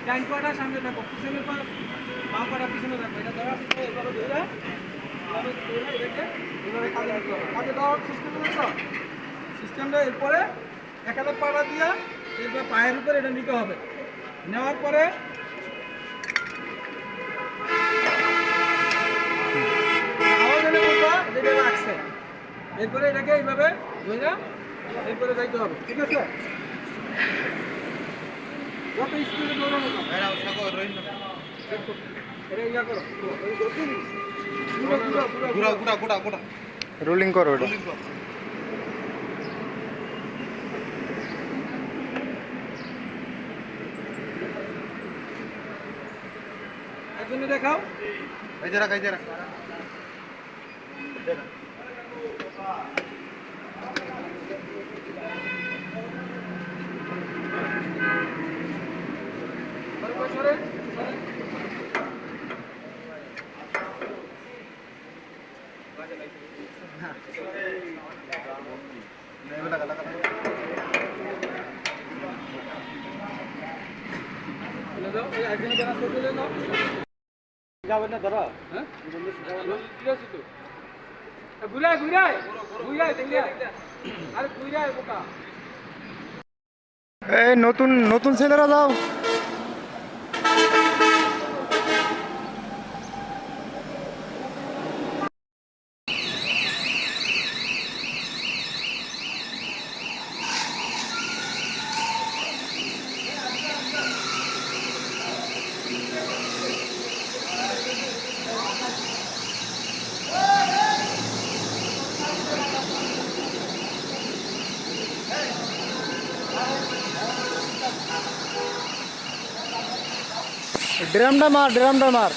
ডাইন পাটা সামনে রাখো, পিছনের পা বাম পাটা পিছনে রাখো। এটা ধরার পরে এভাবে ধরে এটাকে এভাবে কাজে দিতে হবে। কাজে দেওয়ার সিস্টেম হচ্ছে সিস্টেমটা এরপরে এক হাতে পাটা দিয়া এরপর পায়ের উপরে এটা নিতে হবে। নেওয়ার পরে আওয়াজ এনে বলবা যেটা রাখছে, এরপরে এটাকে এইভাবে ধরে এরপরে যাইতে হবে। ঠিক আছে? যত স্পিডে দৌড়ানো যাবে এটা ইয়া করো, রোলিং করো ওটা। একজনে দেখাও। এই যে রাখ, এই যে রাখ। যাবে না ধরো, হ্যাঁ ঘুরাই ঘুরাই ঘুরাই দেখলে আরে ঘুরাই বোকা। এই নতুন নতুন ছেলেরা যাও। ড্রামটা মার, ড্রামটা মার।